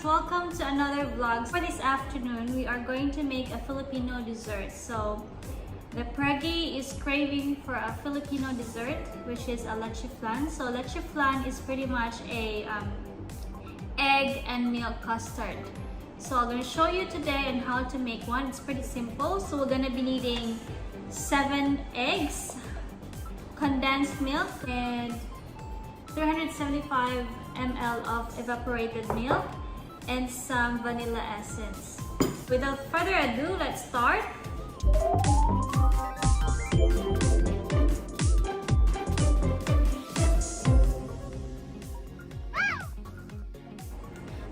welcome to another vlog. For this afternoon, we are going to make a Filipino dessert. So the Gaey is craving for a Filipino dessert, which is a leche flan. So leche flan is pretty much a egg and milk custard. So I'm going to show you today on how to make one. It's pretty simple. So we're going to be needing 7 eggs, condensed milk, and 375 ml of evaporated milk, and some vanilla essence. Without further ado, let's start.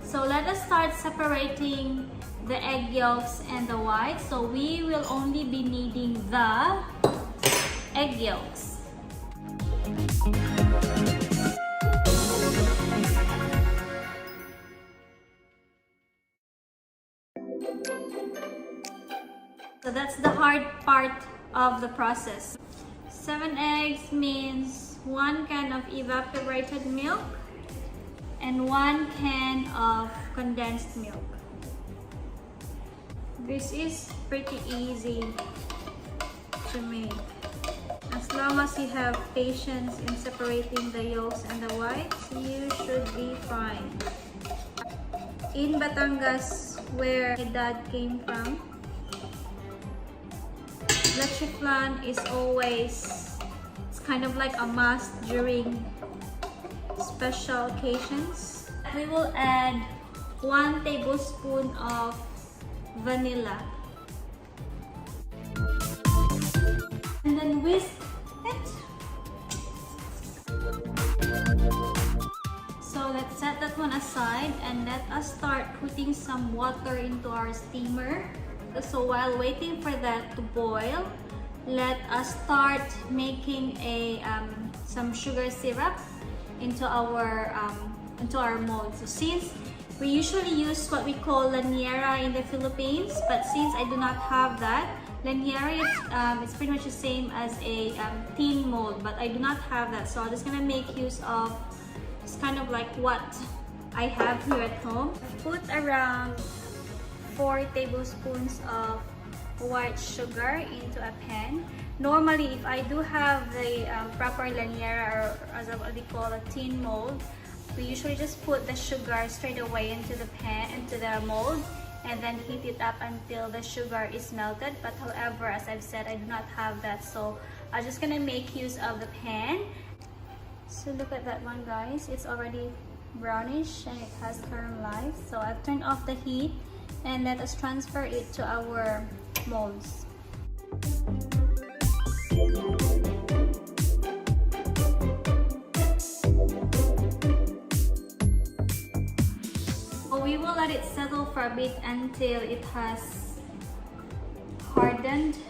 So let us start separating the egg yolks and the whites. So we will only be needing the egg yolks. So that's the hard part of the process. 7 eggs means 1 can of evaporated milk and 1 can of condensed milk. This is pretty easy to make. As long as you have patience in separating the yolks and the whites, you should be fine. In Batangas, where my dad came from, leche flan is always, it's kind of like a must during special occasions. We will add 1 tablespoon of vanilla. And then whisk it. So let's set that one aside and let us start putting some water into our steamer. So while waiting for that to boil, let us start making some sugar syrup into our mold. So since we usually use what we call laniera in the Philippines, but since I do not have that, laniera is pretty much the same as a tin mold, but I do not have that. So I'm just gonna make use of, it's kind of like what I have here at home. Put around 4 tablespoons of white sugar into a pan. Normally, if I do have the proper laniera, or as what we call a tin mold, we usually just put the sugar straight away into the pan, into the mold, and then heat it up until the sugar is melted. But however, as I've said, I do not have that, so I'm just gonna make use of the pan. So look at that one, guys. It's already brownish and it has caramelized. So I've turned off the heat, and let us transfer it to our molds. So we will let it settle for a bit until it has hardened.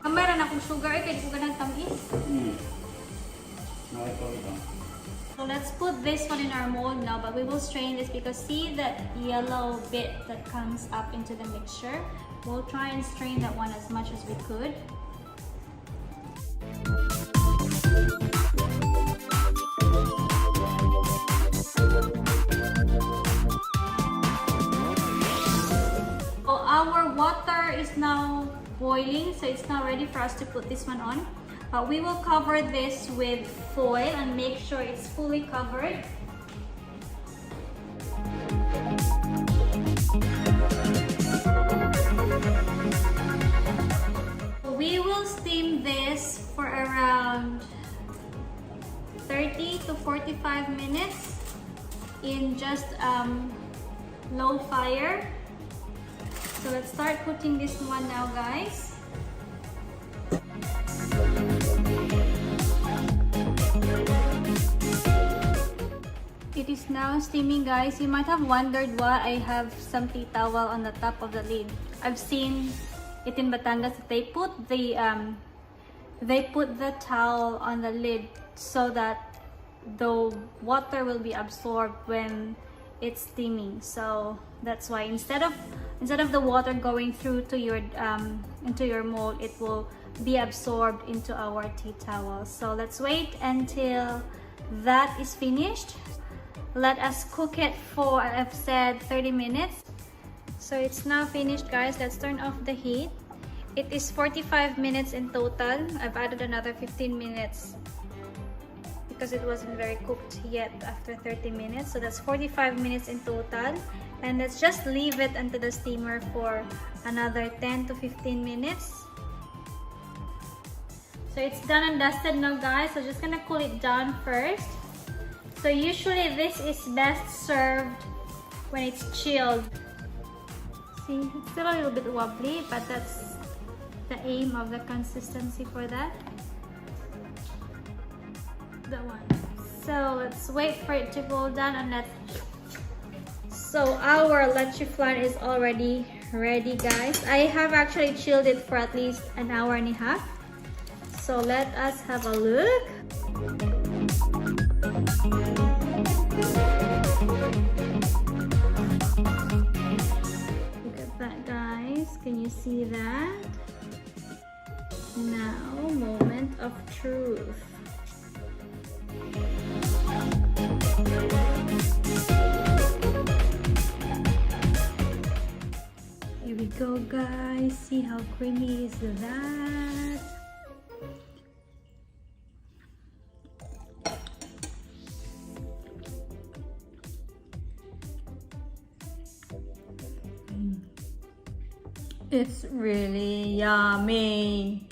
Kamera na kung sugar ay kaya ko ganang tamis. So let's put this one in our mold now, but we will strain this because see that yellow bit that comes up into the mixture? We'll try and strain that one as much as we could. So our water is now boiling, so it's now ready for us to put this one on. We will cover this with foil and make sure it's fully covered. We will steam this for around 30 to 45 minutes in just low fire. So let's start putting this one now, guys. It is now steaming, guys. You might have wondered why I have some tea towel on the top of the lid. I've seen it in Batangas that they put the towel on the lid so that the water will be absorbed when it's steaming. So that's why instead of the water going through to your into your mold, it will be absorbed into our tea towel. So let's wait until that is finished. Let us cook it for, I've said 30 minutes. So it's now finished, guys. Let's turn off the heat. It is 45 minutes in total. I've added another 15 minutes because it wasn't very cooked yet after 30 minutes. So that's 45 minutes in total. And let's just leave it into the steamer for another 10 to 15 minutes. So it's done and dusted now, guys. So just gonna cool it down first. So usually this is best served when it's chilled. See, it's still a little bit wobbly, but that's the aim of the consistency for that. That one. So let's wait for it to cool down and let. So our leche flan is already ready, guys. I have actually chilled it for at least an hour and a half. So let us have a look. Look at that, guys. Can you see that? Now, moment of truth. Here we go, guys. See how creamy is that? It's really yummy.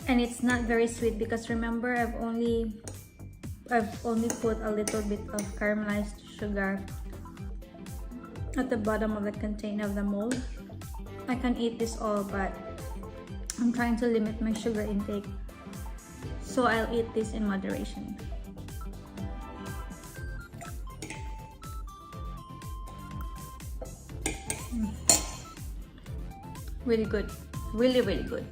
And it's not very sweet because remember I've only put a little bit of caramelized sugar at the bottom of the container of the mold. I can eat this all, but I'm trying to limit my sugar intake. So I'll eat this in moderation. Really good. Really, really good.